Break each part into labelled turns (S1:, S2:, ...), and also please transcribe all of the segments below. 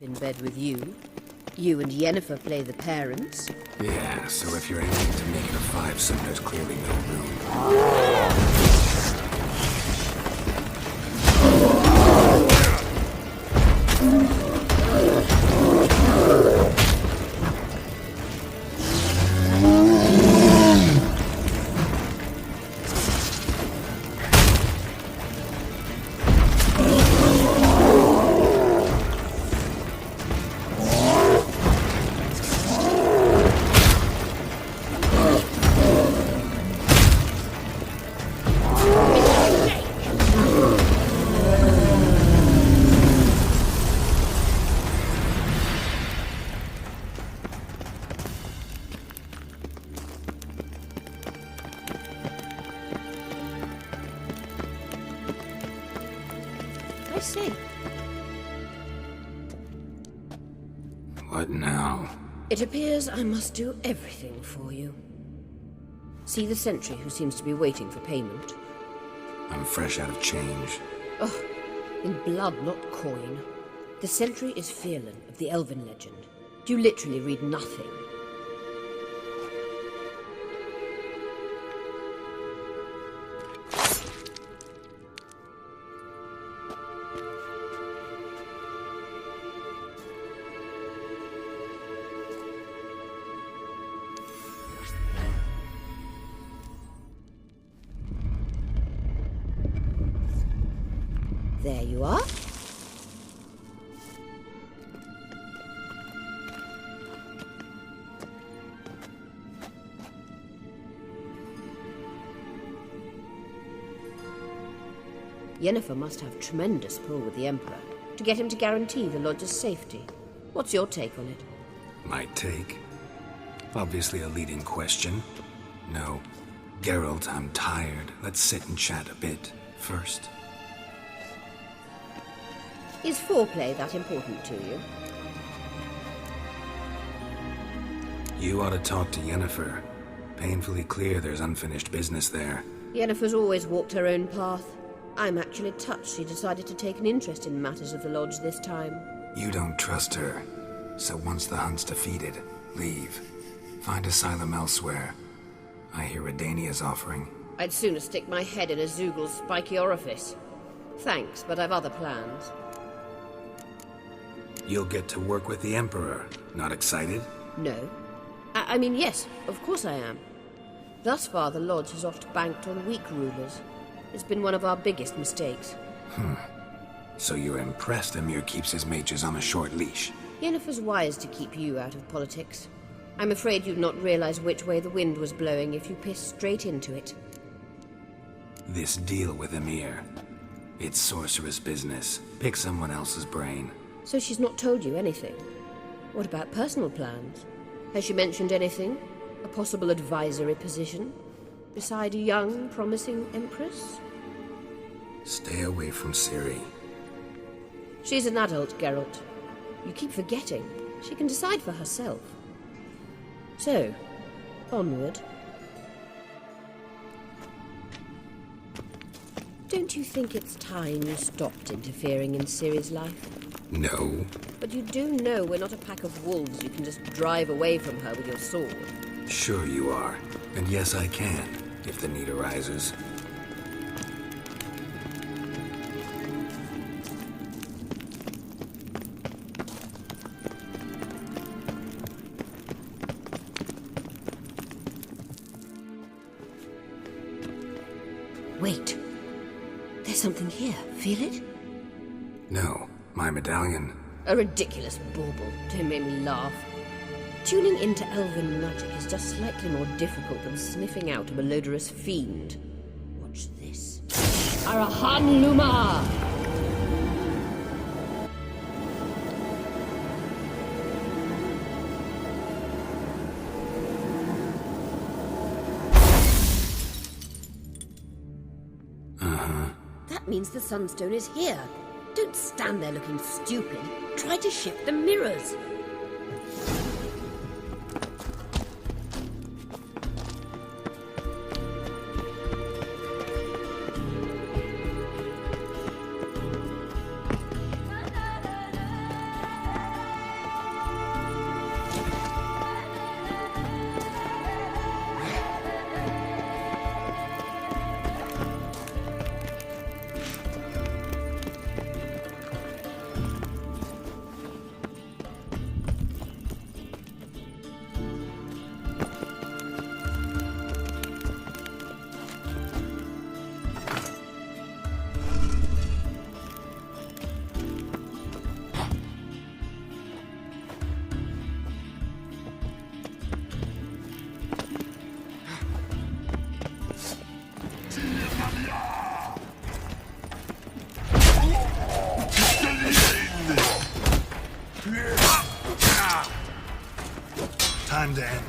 S1: in bed with you. You and Yennefer play the parents.
S2: Yeah, so if you're aiming to make it a five-some, there's clearly no room.
S1: I see.
S2: What now?
S1: It appears I must do everything for you. See the sentry who seems to be waiting for payment?
S2: I'm fresh out of change.
S1: Oh, in blood, not coin. The sentry is Fearlan of the Elven legend. You literally read nothing. There you are. Yennefer must have tremendous pull with the Emperor to get him to guarantee the Lodge's safety. What's your take on it?
S2: My take? Obviously a leading question. No. Geralt, I'm tired. Let's sit and chat a bit first.
S1: Is foreplay that important to you?
S2: You ought to talk to Yennefer. Painfully clear there's unfinished business there.
S1: Yennefer's always walked her own path. I'm actually touched she decided to take an interest in matters of the Lodge this time.
S2: You don't trust her. So once the hunt's defeated, leave. Find asylum elsewhere. I hear Redania's offering.
S1: I'd sooner stick my head in a Zoogl's spiky orifice. Thanks, but I've other plans.
S2: You'll get to work with the Emperor. Not excited?
S1: No. I mean, yes, of course I am. Thus far, the Lodge has oft banked on weak rulers. It's been one of our biggest mistakes.
S2: So you're impressed Emir keeps his mages on a short leash?
S1: Yennefer's wise to keep you out of politics. I'm afraid you'd not realize which way the wind was blowing if you pissed straight into it.
S2: This deal with Emir. It's sorceress business. Pick someone else's brain.
S1: So she's not told you anything? What about personal plans? Has she mentioned anything? A possible advisory position? Beside a young, promising empress?
S2: Stay away from Ciri.
S1: She's an adult, Geralt. You keep forgetting. She can decide for herself. So, onward. Don't you think it's time you stopped interfering in Ciri's life?
S2: No.
S1: But you do know we're not a pack of wolves you can just drive away from her with your sword.
S2: Sure you are. And yes, I can, if the need arises.
S1: Wait. There's something here. Feel it?
S2: No. My medallion.
S1: A ridiculous bauble. Don't make me laugh. Tuning into elven magic is just slightly more difficult than sniffing out a malodorous fiend. Watch this. Arahan Luma! That means the Sunstone is here. Don't stand there looking stupid. Try to shift the mirrors.
S2: Time to end.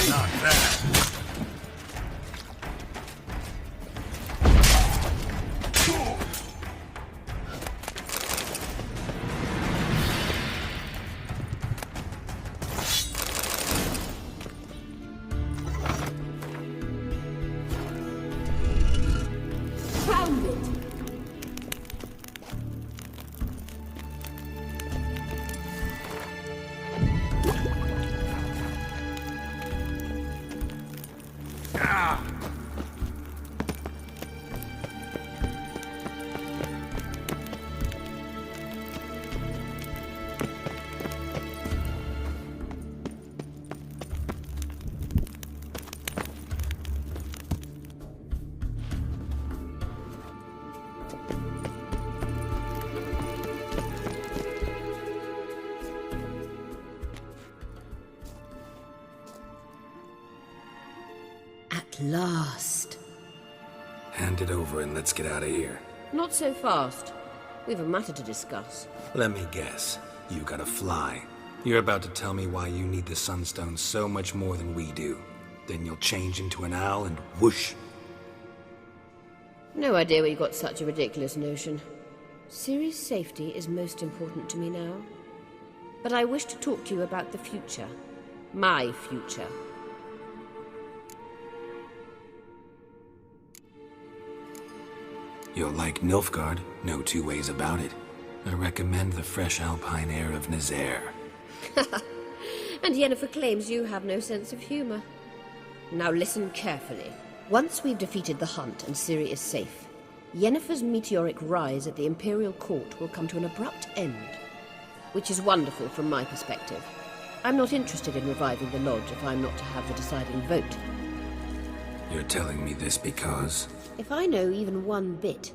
S2: Not bad.
S1: Found it! At last.
S2: Hand it over and let's get out of here.
S1: Not so fast. We've a matter to discuss.
S2: Let me guess. You gotta fly. You're about to tell me why you need the Sunstone so much more than we do. Then you'll change into an owl and whoosh.
S1: No idea where you got such a ridiculous notion. Ciri's safety is most important to me now. But I wish to talk to you about the future. My future.
S2: You'll like Nilfgaard, no two ways about it. I recommend the fresh alpine air of Nazaire.
S1: And Yennefer claims you have no sense of humor. Now listen carefully. Once we've defeated the hunt and Ciri is safe, Yennefer's meteoric rise at the Imperial Court will come to an abrupt end. Which is wonderful from my perspective. I'm not interested in reviving the Lodge if I'm not to have the deciding vote.
S2: You're telling me this because...
S1: If I know even one bit,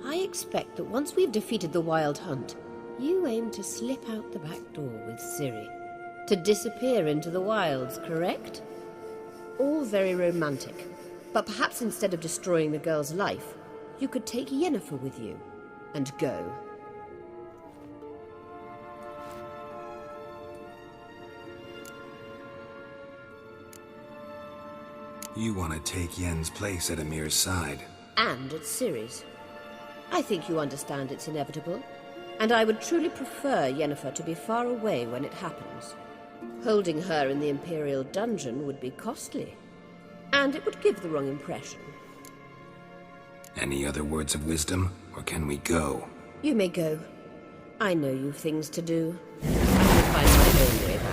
S1: I expect that once we've defeated the Wild Hunt, you aim to slip out the back door with Ciri. To disappear into the wilds, correct? All very romantic. But perhaps instead of destroying the girl's life, you could take Yennefer with you and go.
S2: You want to take Yen's place at Amir's side.
S1: And at Ciri's. I think you understand it's inevitable, and I would truly prefer Yennefer to be far away when it happens. Holding her in the Imperial dungeon would be costly, and it would give the wrong impression.
S2: Any other words of wisdom, or can we go?
S1: You may go. I know you've things to do. I will find my own way back.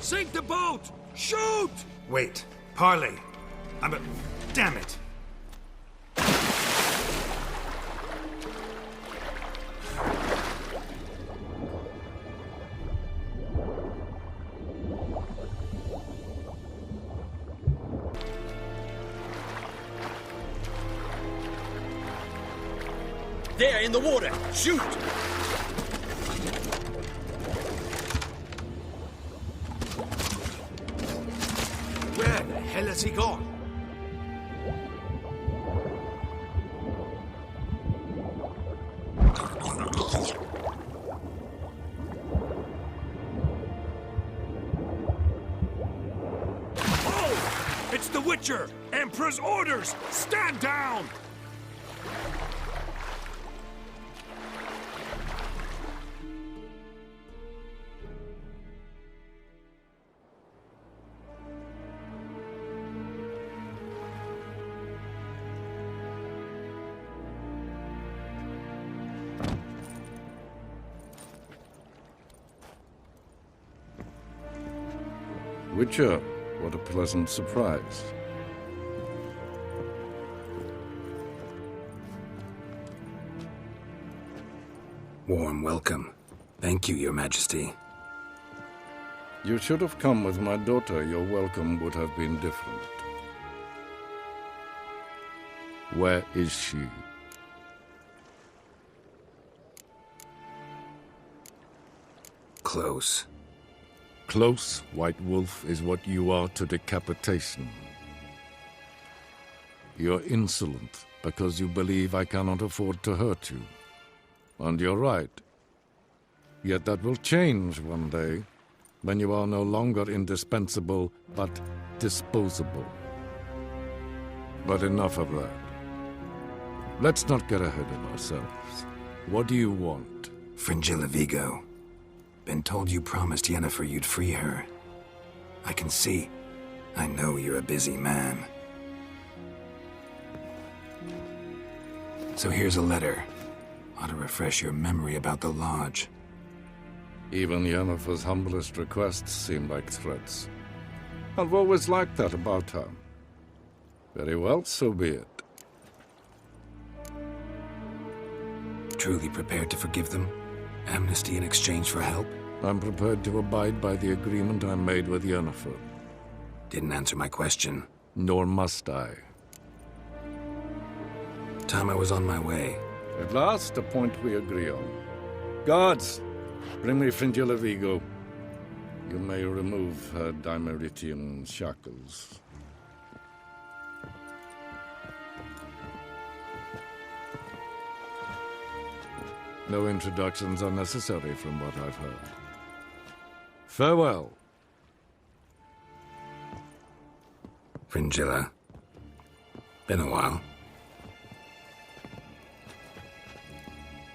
S3: Sink the boat! Shoot!
S2: Wait. Parley. Damn it.
S3: There, in the water! Shoot! Where the hell has he gone? Oh! It's the Witcher! Emperor's orders! Stand down!
S4: Witcher, what a pleasant surprise.
S2: Warm welcome. Thank you, Your Majesty.
S4: You should have come with my daughter. Your welcome would have been different. Where is she?
S2: Close.
S4: Close, White Wolf, is what you are to decapitation. You're insolent because you believe I cannot afford to hurt you. And you're right. Yet that will change one day, when you are no longer indispensable, but disposable. But enough of that. Let's not get ahead of ourselves. What do you want?
S2: Fringilla Vigo. Been told you promised Yennefer you'd free her. I can see. I know you're a busy man. So here's a letter. Ought to refresh your memory about the Lodge.
S4: Even Yennefer's humblest requests seem like threats. I've always liked that about her. Very well, so be it.
S2: Truly prepared to forgive them? Amnesty in exchange for help?
S4: I'm prepared to abide by the agreement I made with Yennefer.
S2: Didn't answer my question.
S4: Nor must I.
S2: Time I was on my way.
S4: At last, a point we agree on. Guards, bring me Fringilla Vigo. You may remove her Dimeritian shackles. No introductions are necessary from what I've heard. Farewell.
S2: Fringilla. Been a while.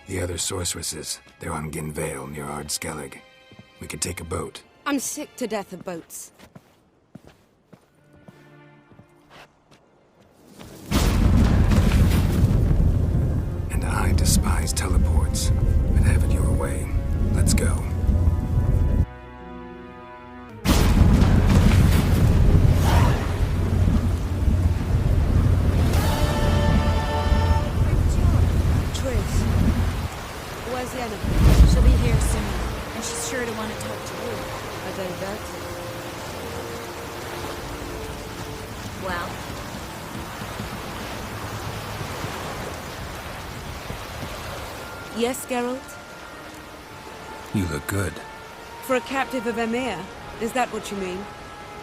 S2: The other sorceresses, they're on Ginvale near Ardskellig. We could take a boat.
S1: I'm sick to death of boats.
S2: And I despise teleports. But have it your way. Let's go.
S1: Where's Yennefer?
S5: She'll be here soon, and she's sure to want to talk to you.
S1: I don't doubt it.
S5: Well,
S1: Yes, Geralt?
S2: You look good.
S1: For a captive of Emir? Is that what you mean?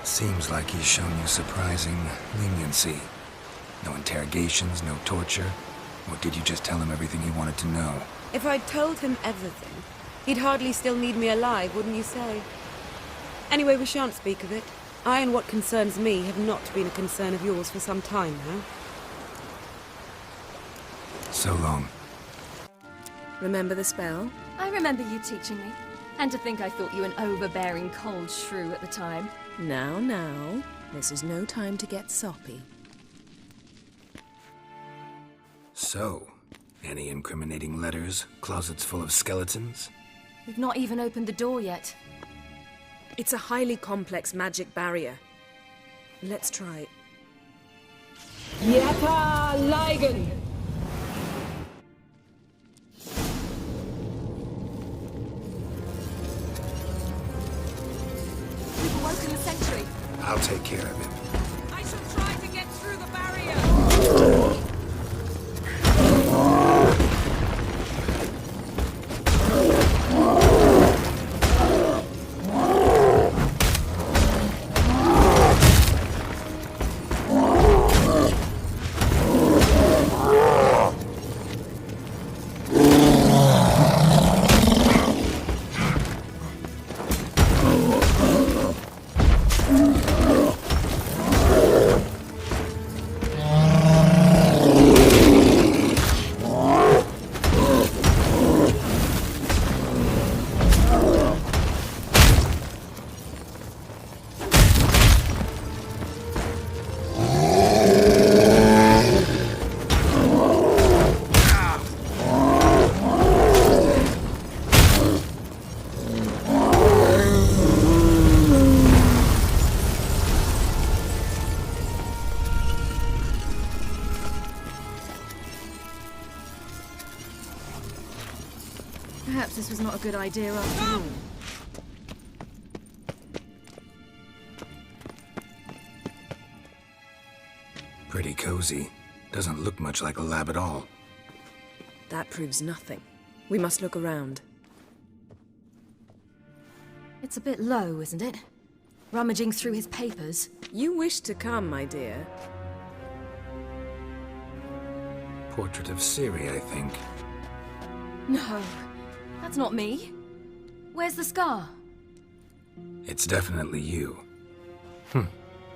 S2: Seems like he's shown you surprising leniency. No interrogations, no torture. Or did you just tell him everything he wanted to know?
S1: If I'd told him everything, he'd hardly still need me alive, wouldn't you say? Anyway, we shan't speak of it. I and what concerns me have not been a concern of yours for some time now.
S2: So long.
S6: Remember the spell?
S5: I remember you teaching me. And to think I thought you an overbearing cold shrew at the time.
S6: Now. This is no time to get soppy.
S2: So, any incriminating letters? Closets full of skeletons?
S5: We've not even opened the door yet.
S6: It's a highly complex magic barrier. Let's try.
S1: Yapa Ligen!
S5: We've awoken the sentry.
S2: I'll take care of him.
S1: I shall try to get through the barrier!
S5: Perhaps this was not a good idea after all.
S2: Pretty cozy. Doesn't look much like a lab at all.
S6: That proves nothing. We must look around.
S5: It's a bit low, isn't it? Rummaging through his papers.
S6: You wish to come, my dear.
S2: Portrait of Ciri, I think.
S5: No, that's not me. Where's the scar?
S2: It's definitely you.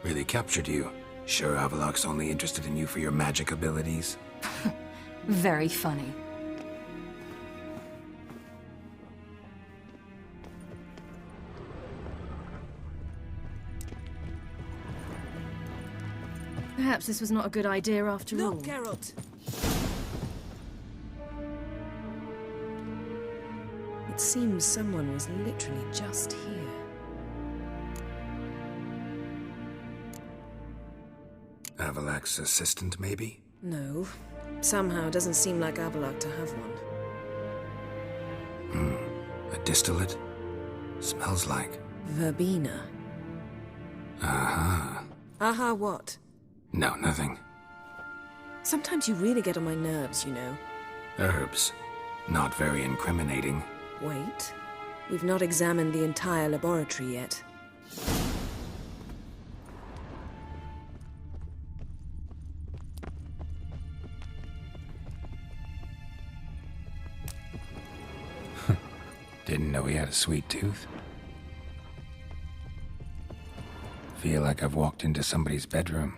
S2: Really captured you. Sure Avalok's only interested in you for your magic abilities?
S5: Very funny. Perhaps this was not a good idea after all.
S6: Look, Geralt! It seems someone was literally just here.
S2: Avalok's assistant, maybe?
S6: No. Somehow it doesn't seem like Avalok to have one.
S2: A distillate? Smells like.
S6: Verbena.
S2: Uh-huh.
S6: Aha, what?
S2: No, nothing.
S6: Sometimes you really get on my nerves, you know.
S2: Herbs. Not very incriminating.
S6: Wait. We've not examined the entire laboratory yet.
S2: Didn't know he had a sweet tooth. Feel like I've walked into somebody's bedroom.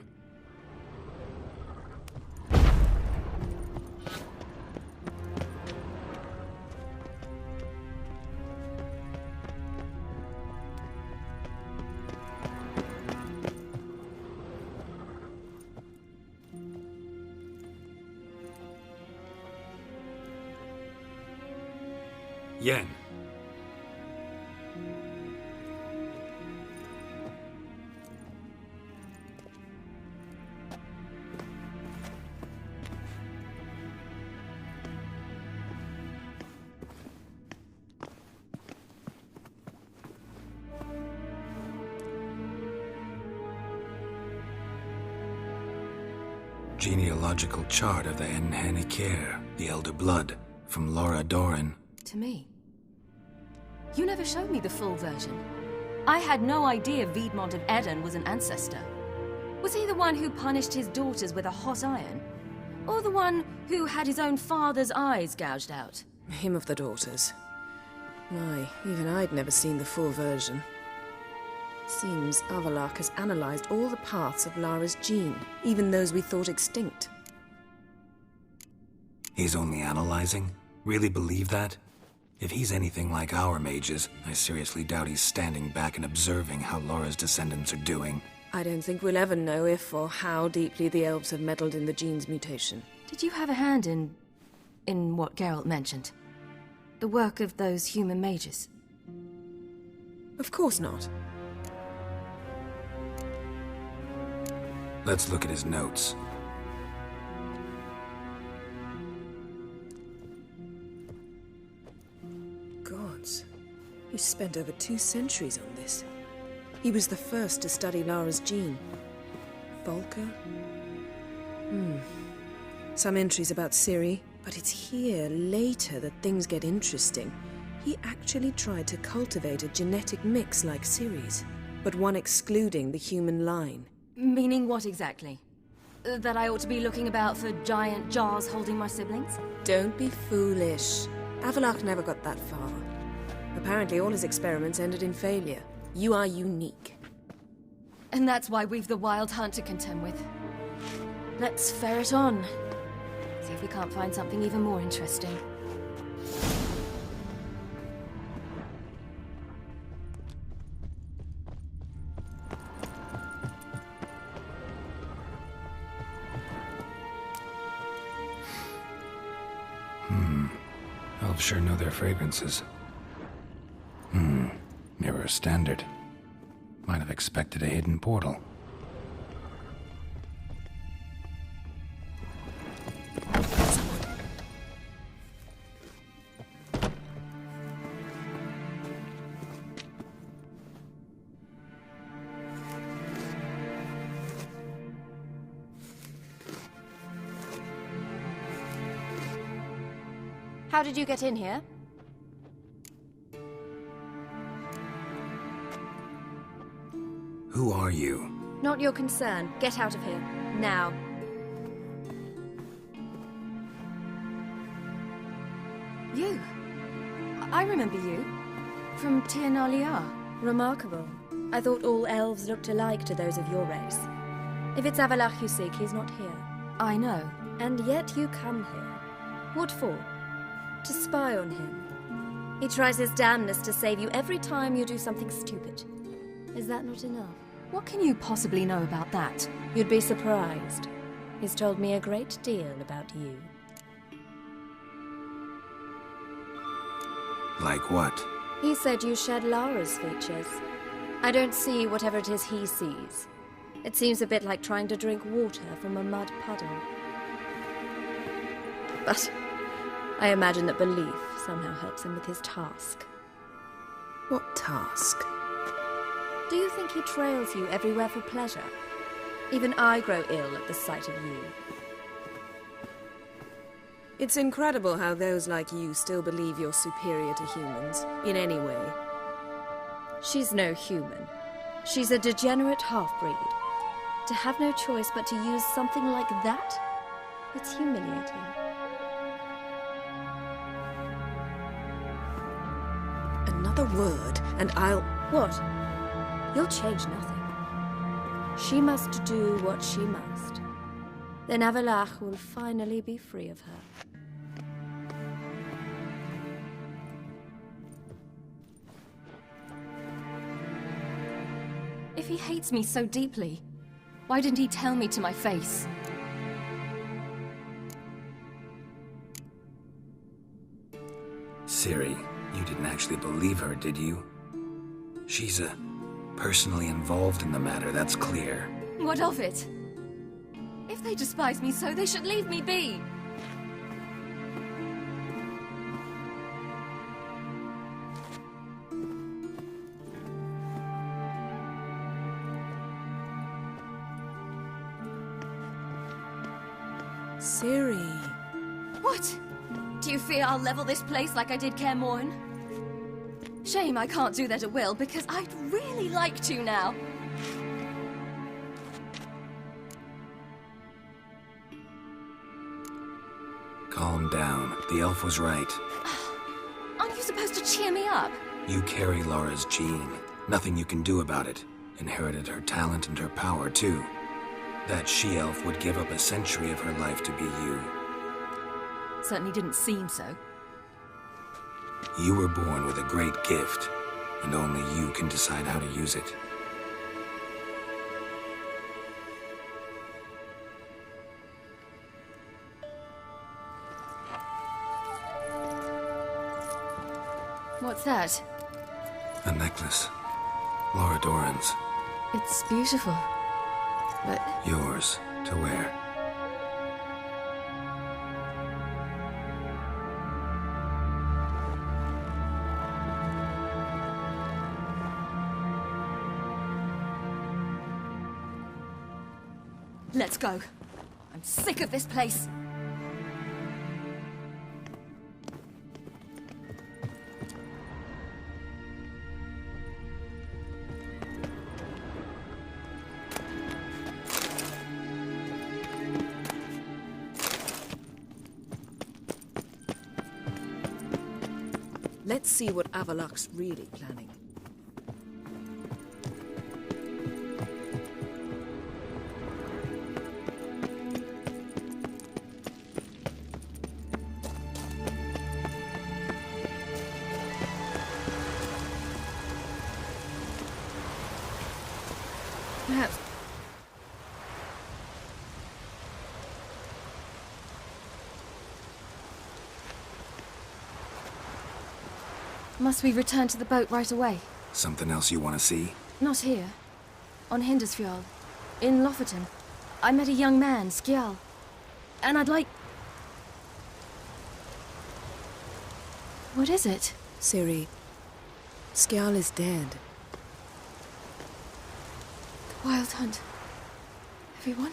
S2: Yen. Genealogical chart of the Enhanikir, the Elder Blood, from Laura Doran.
S5: To me. You never showed me the full version. I had no idea Viedmont of Eden was an ancestor. Was he the one who punished his daughters with a hot iron? Or the one who had his own father's eyes gouged out?
S6: Him of the daughters. My, even I'd never seen the full version. Seems Avalok has analyzed all the parts of Lara's gene, even those we thought extinct.
S2: He's only analyzing? Really believe that? If he's anything like our mages, I seriously doubt he's standing back and observing how Laura's descendants are doing.
S6: I don't think we'll ever know if or how deeply the elves have meddled in the gene's mutation.
S5: Did you have a hand in what Geralt mentioned? The work of those human mages?
S6: Of course not.
S2: Let's look at his notes.
S6: Gods. He spent over 2 centuries on this. He was the first to study Lara's gene. Volker? Some entries about Ciri, but it's here, later, that things get interesting. He actually tried to cultivate a genetic mix like Ciri's, but one excluding the human line.
S5: Meaning what exactly? That I ought to be looking about for giant jars holding my siblings?
S6: Don't be foolish. Avalok never got that far. Apparently all his experiments ended in failure. You are unique.
S5: And that's why we've the Wild Hunt to contend with. Let's ferret on. See if we can't find something even more interesting.
S2: Elves sure know their fragrances. Mirror standard. Might have expected a hidden portal.
S5: How did you get in here?
S2: Who are you?
S5: Not your concern. Get out of here. Now. You. I remember you. From Tir na Liar.
S7: Remarkable. I thought all elves looked alike to those of your race. If it's Avalach you seek, he's not here.
S5: I know.
S7: And yet you come here. What for? To spy on him. He tries his damnedest to save you every time you do something stupid. Is that not enough?
S5: What can you possibly know about that?
S7: You'd be surprised. He's told me a great deal about you.
S2: Like what?
S7: He said you shared Lara's features. I don't see whatever it is he sees. It seems a bit like trying to drink water from a mud puddle. But I imagine that belief somehow helps him with his task.
S6: What task?
S7: Do you think he trails you everywhere for pleasure? Even I grow ill at the sight of you.
S6: It's incredible how those like you still believe you're superior to humans, in any way.
S7: She's no human. She's a degenerate half-breed. To have no choice but to use something like that? It's humiliating.
S6: Another word, and I'll...
S7: What? You'll change nothing. She must do what she must. Then Avalach will finally be free of her.
S5: If he hates me so deeply, why didn't he tell me to my face?
S2: Ciri, you didn't actually believe her, did you? She's personally involved in the matter, that's clear.
S5: What of it? If they despise me so, they should leave me be.
S6: Ciri...
S5: What? Do you fear I'll level this place like I did Kaer Morhen? Shame I can't do that at will, because I'd really like to now.
S2: Calm down. The elf was right.
S5: Aren't you supposed to cheer me up?
S2: You carry Laura's gene. Nothing you can do about it. Inherited her talent and her power, too. That she-elf would give up a century of her life to be you.
S5: Certainly didn't seem so.
S2: You were born with a great gift, and only you can decide how to use it.
S5: What's that?
S2: A necklace. Laura Doran's.
S5: It's beautiful. But
S2: Yours to wear.
S5: let's go. I'm sick of this place.
S6: Let's see what Avalach's really planning. Perhaps...
S5: Must we return to the boat right away?
S2: Something else you want to see?
S5: Not here. On Hindersfjord. In Lofoten. I met a young man, Skjal. And I'd like... What is it?
S6: Ciri, Skjal is dead.
S5: The Wild Hunt. Everyone?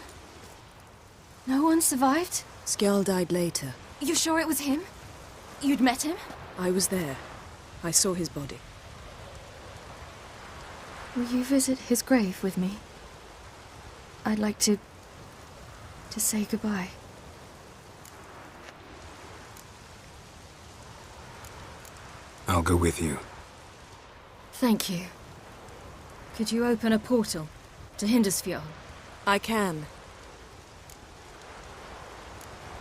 S5: No one survived?
S6: Skjal died later.
S5: You sure it was him? You'd met him?
S6: I was there. I saw his body.
S5: Will you visit his grave with me? I'd like to say goodbye.
S2: I'll go with you.
S5: Thank you. Could you open a portal to Hindersfjord?
S6: I can.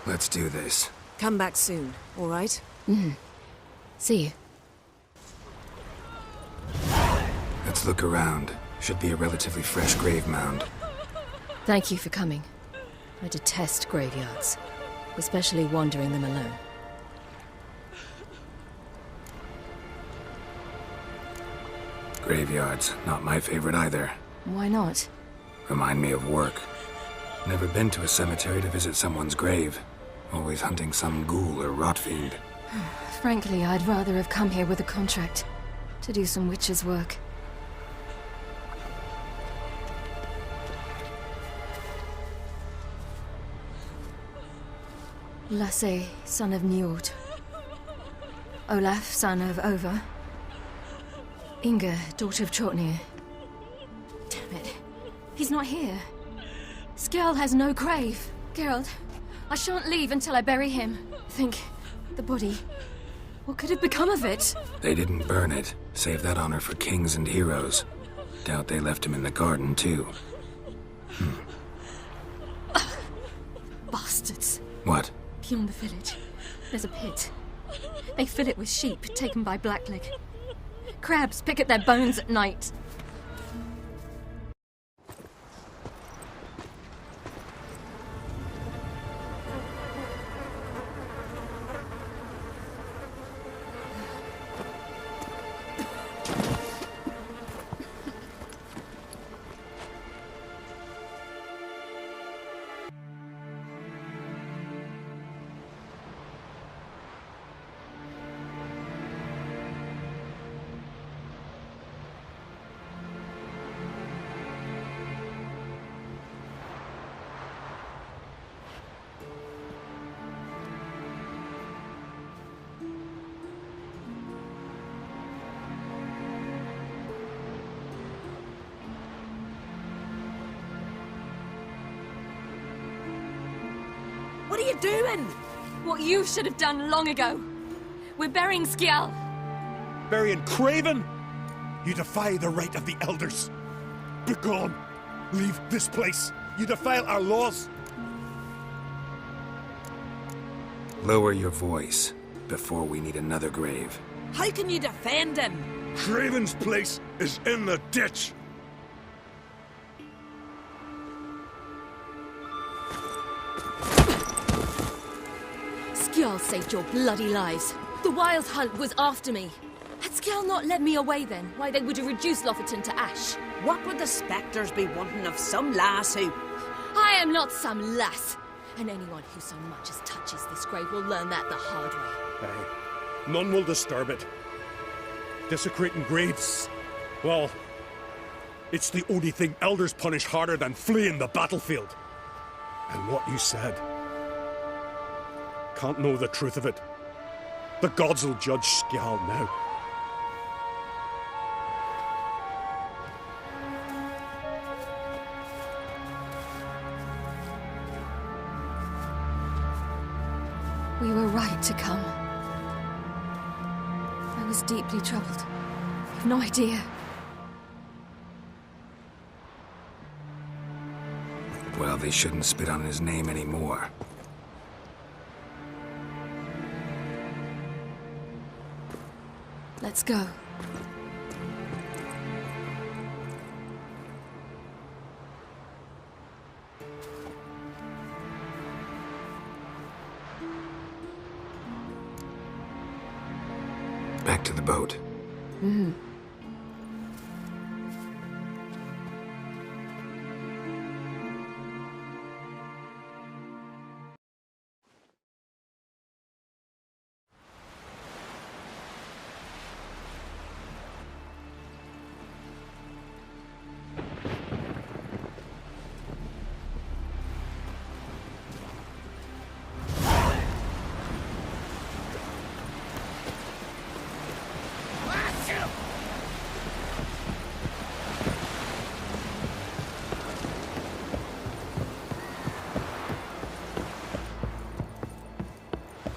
S2: Let's do this.
S6: Come back soon, all right?
S5: See you.
S2: Let's look around. Should be a relatively fresh grave mound.
S5: Thank you for coming. I detest graveyards, especially wandering them alone.
S2: Graveyards, not my favorite either.
S5: Why not?
S2: Remind me of work. Never been to a cemetery to visit someone's grave. Always hunting some ghoul or rot fiend.
S5: Frankly, I'd rather have come here with a contract. to do some witch's work. Lasse, son of Njord. Olaf, son of Over. Inga, daughter of Trotnir. Damn it. He's not here. Skjall has no grave. Geralt, I shan't leave until I bury him. Think, the body. What could have become of it?
S2: They didn't burn it. Save that honor for kings and heroes. Doubt they left him in the garden, too.
S5: Bastards.
S2: What?
S5: Beyond the village, there's a pit. They fill it with sheep taken by Blackleg. Crabs pick at their bones at night.
S1: What are you doing?
S5: What you should have done long ago. We're burying Skjall.
S3: Burying Craven? You defy the right of the elders. Begone. Leave this place. You defile our laws.
S2: Lower your voice before we need another grave.
S1: How can you defend him?
S3: Craven's place is in the ditch.
S5: Skjall saved your bloody lives. The Wild Hunt was after me. Had Skjall not led me away then, why they would have reduced Lofoten to ash.
S1: What would the spectres be wanting of some lass who...
S5: I am not some lass. And anyone who so much as touches this grave will learn that the hard way.
S3: Aye. None will disturb it. Desecrating graves, well, it's the only thing elders punish harder than fleeing the battlefield. And what you said. Can't know the truth of it. The gods will judge Skjall now.
S5: We were right to come. I was deeply troubled. You've no idea.
S2: Well, they shouldn't spit on his name anymore.
S5: Let's go.
S2: Back to the boat.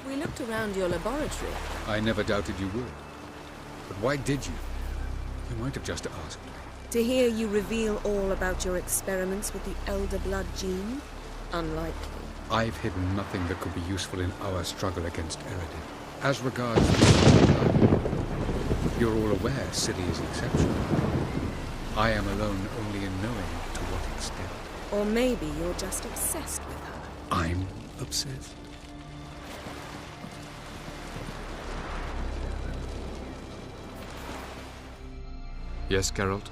S6: We looked around your laboratory.
S8: I never doubted you would. But why did you? You might have just asked.
S6: To hear you reveal all about your experiments with the Elder Blood gene? Unlikely.
S8: I've hidden nothing that could be useful in our struggle against Eredin. As regards... You're all aware Ciri is exceptional. I am alone only in knowing to what extent.
S6: Or maybe you're just obsessed with her.
S8: I'm obsessed. Yes, Geralt?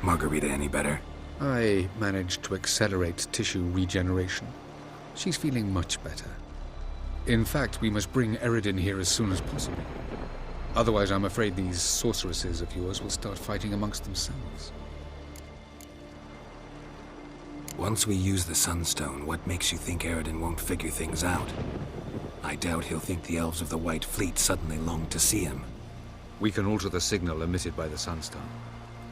S2: Margarita any better?
S8: I managed to accelerate tissue regeneration. She's feeling much better. In fact, we must bring Eredin here as soon as possible. Otherwise, I'm afraid these sorceresses of yours will start fighting amongst themselves.
S2: Once we use the Sunstone, what makes you think Aridin won't figure things out? I doubt he'll think the elves of the White Fleet suddenly long to see him.
S8: We can alter the signal emitted by the Sunstone.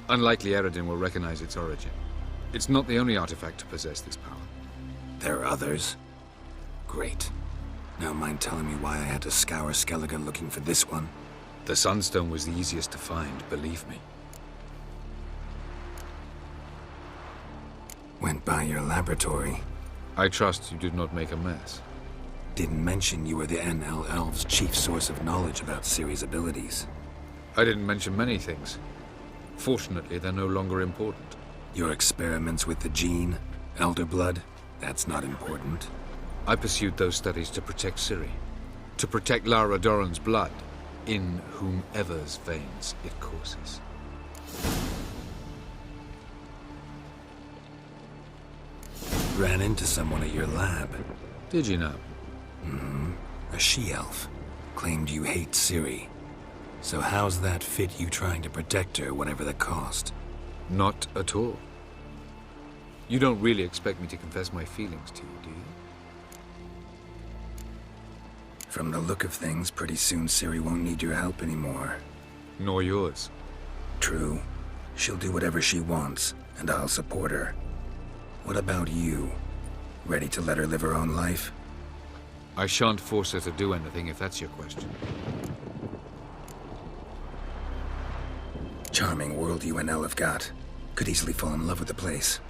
S8: Unlikely Aridin will recognize its origin. It's not the only artifact to possess this power.
S2: There are others? Great. Now mind telling me why I had to scour Skellige looking for this one?
S8: The Sunstone was the easiest to find, believe me.
S2: Went by your laboratory.
S8: I trust you did not make a mess.
S2: Didn't mention you were the NL Elves' chief source of knowledge about Ciri's abilities.
S8: I didn't mention many things. Fortunately, they're no longer important.
S2: Your experiments with the gene, Elder Blood, that's not important.
S8: I pursued those studies to protect Ciri. To protect Lara Doran's blood, in whomever's veins it courses.
S2: Ran into someone at your lab.
S8: Did you know?
S2: A she-elf. Claimed you hate Ciri. So how's that fit you trying to protect her, whatever the cost?
S8: Not at all. You don't really expect me to confess my feelings to you, do you?
S2: From the look of things, pretty soon Ciri won't need your help anymore.
S8: Nor yours.
S2: True. She'll do whatever she wants, and I'll support her. What about you? Ready to let her live her own life?
S8: I shan't force her to do anything if that's your question.
S2: Charming world you and Elle have got. Could easily fall in love with the place.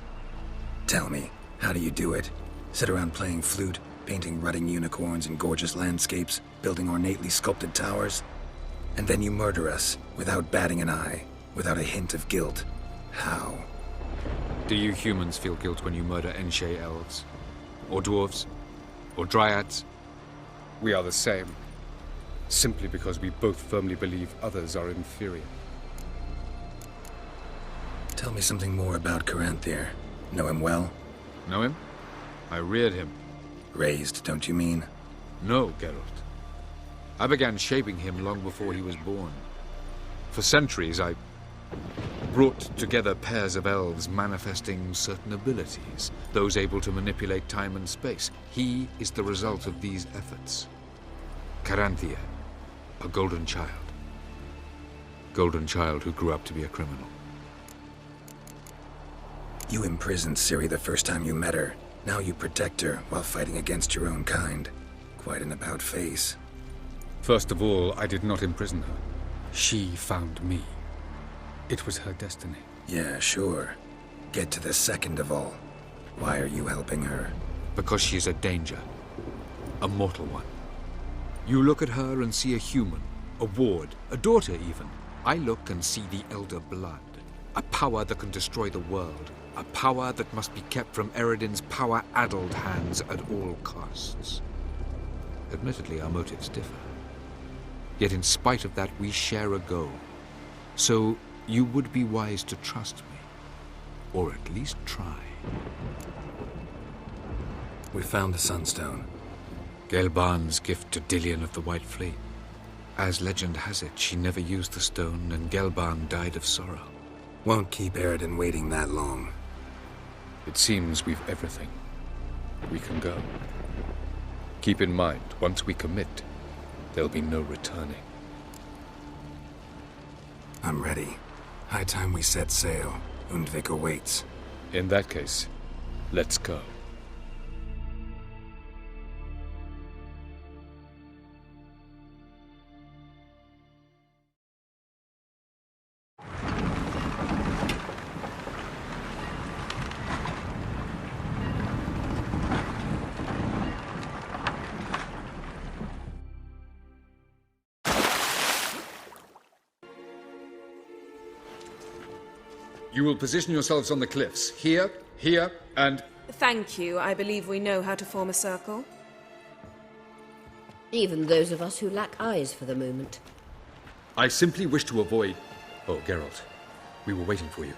S2: Tell me, how do you do it? Sit around playing flute, painting rutting unicorns and gorgeous landscapes, building ornately sculpted towers? And then you murder us, without batting an eye, without a hint of guilt. How?
S8: Do you humans feel guilt when you murder Enshe elves? Or dwarves? Or dryads? We are the same. Simply because we both firmly believe others are inferior.
S2: Tell me something more about Caranthir. Know him well?
S8: Know him? I reared him.
S2: Raised, don't you mean?
S8: No, Geralt. I began shaping him long before he was born. For centuries, I brought together pairs of elves manifesting certain abilities, those able to manipulate time and space. He is the result of these efforts. Caranthir, a golden child. Golden child who grew up to be a criminal.
S2: You imprisoned Ciri the first time you met her. Now you protect her while fighting against your own kind. Quite an about-face.
S8: First of all, I did not imprison her. She found me. It was her destiny.
S2: Yeah, sure. Get to the second of all. Why are you helping her?
S8: Because she is a danger. A mortal one. You look at her and see a human, a ward, a daughter even. I look and see the Elder Blood. A power that can destroy the world. A power that must be kept from Eredin's power-addled hands at all costs. Admittedly, our motives differ. Yet in spite of that, we share a goal. So you would be wise to trust me. Or at least try.
S2: We found the Sunstone.
S8: Gelban's gift to Dillion of the White Fleet. As legend has it, she never used the stone, and Gelban died of sorrow.
S2: Won't keep Aridin waiting that long.
S8: It seems we've everything. We can go. Keep in mind, once we commit, there'll be no returning.
S2: I'm ready. High time we set sail. Undvik awaits.
S8: In that case, let's go. You will position yourselves on the cliffs. Here, here, and...
S6: Thank you. I believe we know how to form a circle.
S1: Even those of us who lack eyes for the moment.
S8: I simply wish to avoid... Oh, Geralt. We were waiting for you.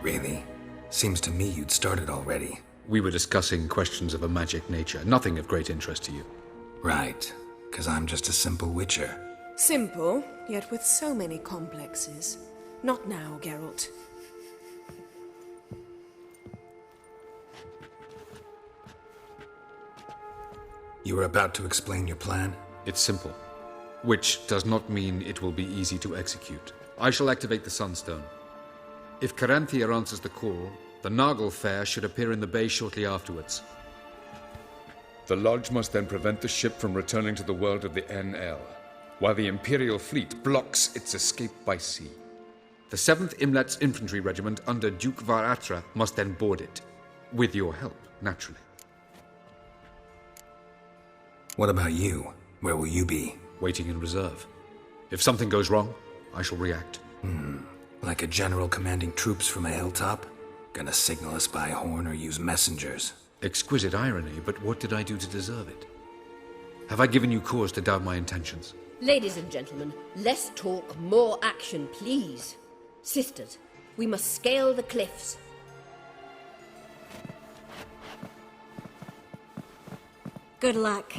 S2: Really? Seems to me you'd started already.
S8: We were discussing questions of a magic nature, nothing of great interest to you.
S2: Right, because I'm just a simple witcher.
S6: Simple, yet with so many complexes. Not now, Geralt.
S2: You were about to explain your plan?
S8: It's simple, which does not mean it will be easy to execute. I shall activate the Sunstone. If Caranthia answers the call, the Nargle Fair should appear in the bay shortly afterwards.
S9: The Lodge must then prevent the ship from returning to the world of the NL, while the Imperial fleet blocks its escape by sea.
S8: The 7th Imlet's Infantry Regiment under Duke Varatra must then board it. With your help, naturally.
S2: What about you? Where will you be?
S8: Waiting in reserve. If something goes wrong, I shall react.
S2: Like a general commanding troops from a hilltop? Gonna signal us by horn or use messengers?
S8: Exquisite irony, but what did I do to deserve it? Have I given you cause to doubt my intentions?
S1: Ladies and gentlemen, less talk, more action, please. Sisters, we must scale the cliffs.
S7: Good luck.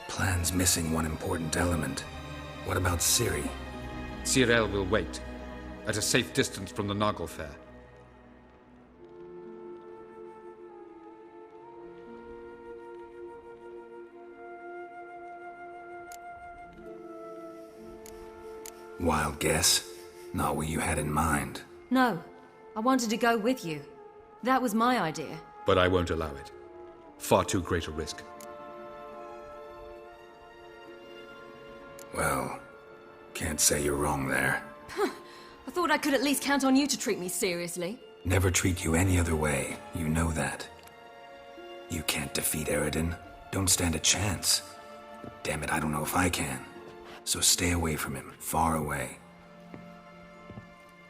S2: Plan's missing one important element. What about Ciri?
S8: Cyril will wait, at a safe distance from the Nargle Fair.
S2: Wild guess? Not what you had in mind.
S5: No, I wanted to go with you. That was my idea.
S8: But I won't allow it. Far too great a risk.
S2: Well, can't say you're wrong there.
S5: I thought I could at least count on you to treat me seriously.
S2: Never treat you any other way. You know that. You can't defeat Eridan. Don't stand a chance. Damn it, I don't know if I can. So stay away from him. Far away.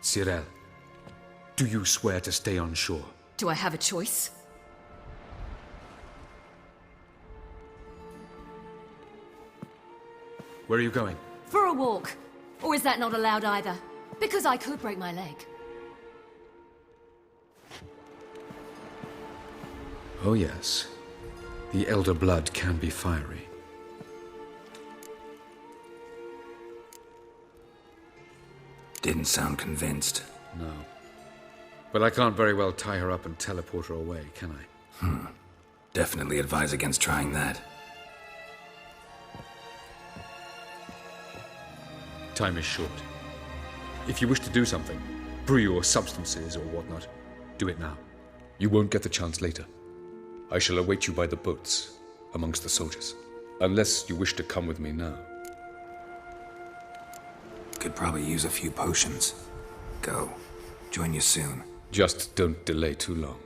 S8: Cyril, do you swear to stay on shore?
S5: Do I have a choice?
S8: Where are you going?
S5: For a walk. Or is that not allowed either? Because I could break my leg.
S8: Oh yes. The Elder Blood can be fiery.
S2: Didn't sound convinced.
S8: No. But I can't very well tie her up and teleport her away, can I?
S2: Definitely advise against trying that.
S8: Time is short. If you wish to do something, brew your substances or whatnot, do it now. You won't get the chance later. I shall await you by the boats, amongst the soldiers. Unless you wish to come with me now.
S2: Could probably use a few potions. Go. Join you soon.
S8: Just don't delay too long.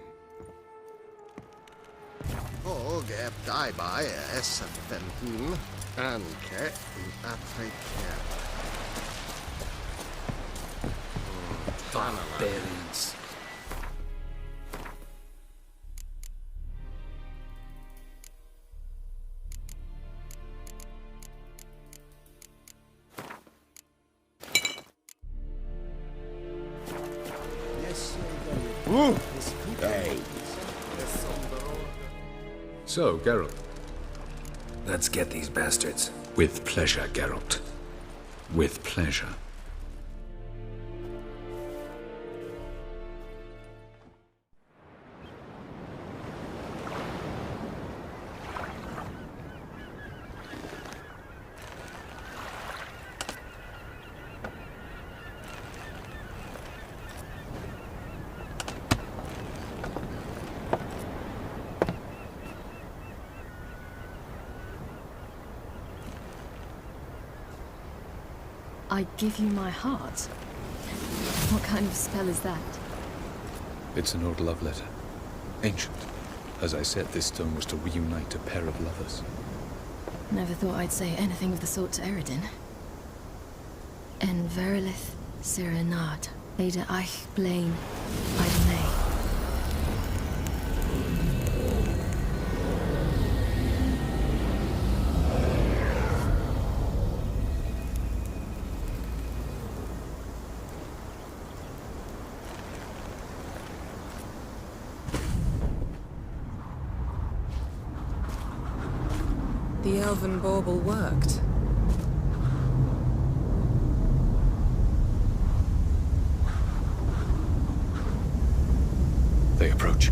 S10: Håge daibai S15 anke Afrika.
S2: Barbarians.
S8: So, Geralt.
S2: Let's get these bastards.
S8: With pleasure, Geralt. With pleasure.
S5: I give you my heart? What kind of spell is that?
S8: It's an old love letter. Ancient. As I said, this stone was to reunite a pair of lovers.
S5: Never thought I'd say anything of the sort to Eridan. En verilith serenad, Ada eich blaen, Idemay.
S6: The elven bauble worked.
S9: They approach.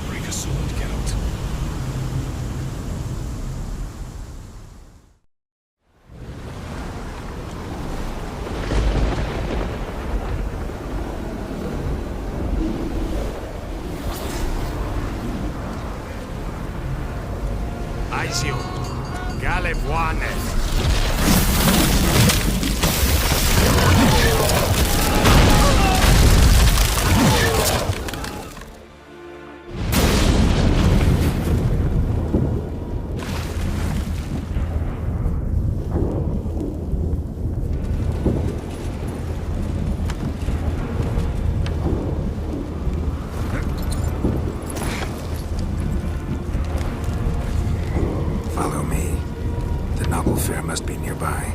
S9: Break a sword, Geralt.
S11: Aisio, Galevuane.
S2: Follow me. The noble fair must be nearby.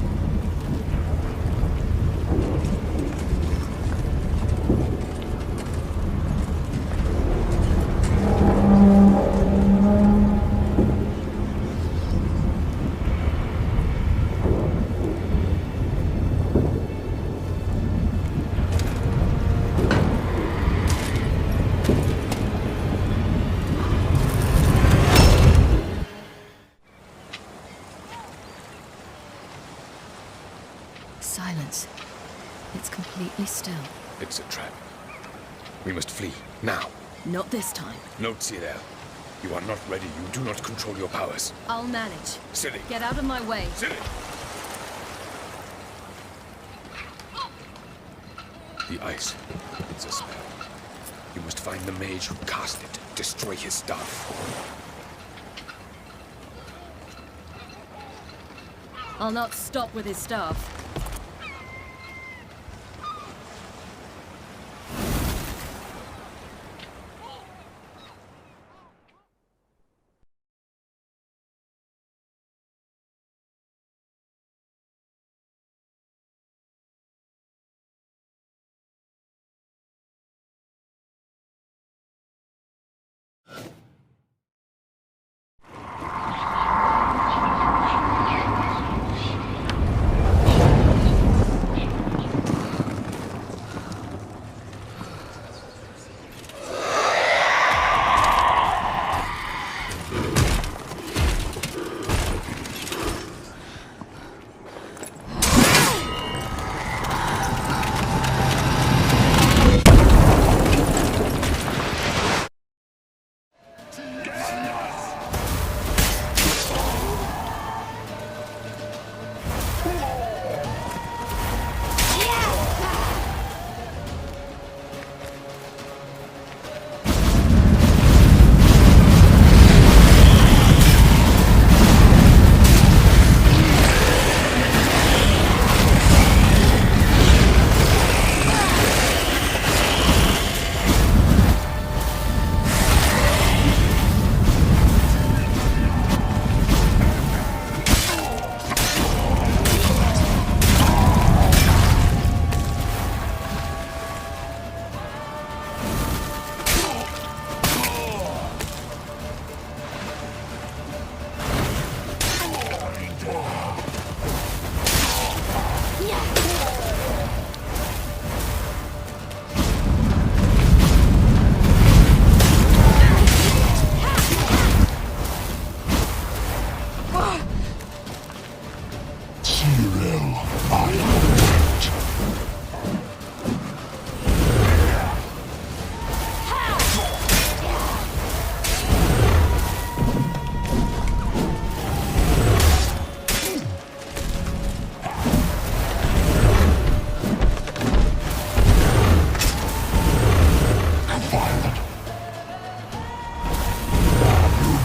S5: Silence. It's completely still.
S9: It's a trap. We must flee, now.
S5: Not this time.
S9: Note, Cyril. You are not ready. You do not control your powers.
S5: I'll manage.
S9: Silly.
S5: Get out of my way.
S9: Silly. The ice. It's a spell. You must find the mage who cast it. Destroy his staff.
S5: I'll not stop with his staff.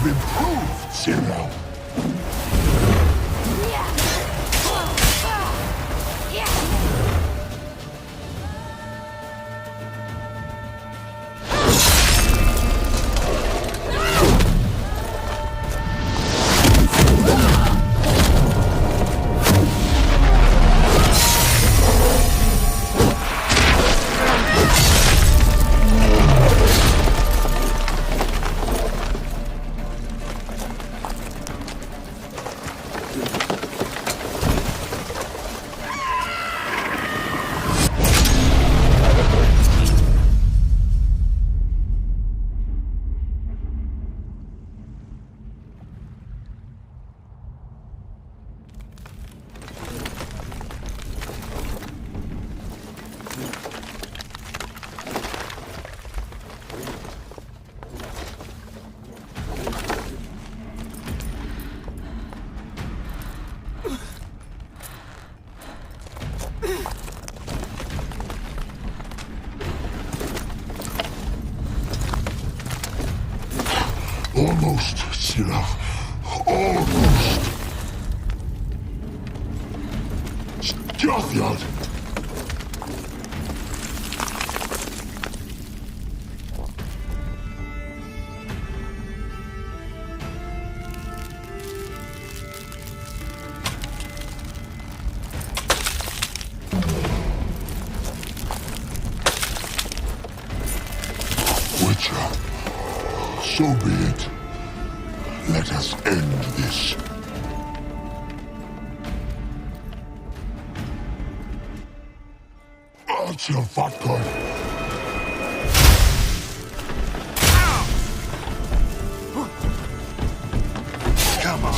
S12: improved, Cyril. Almost, Cyril. Almost. Scathiad! Witcher, so be it. Let us end this. Archer Vodka. Come on.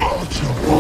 S12: Archer.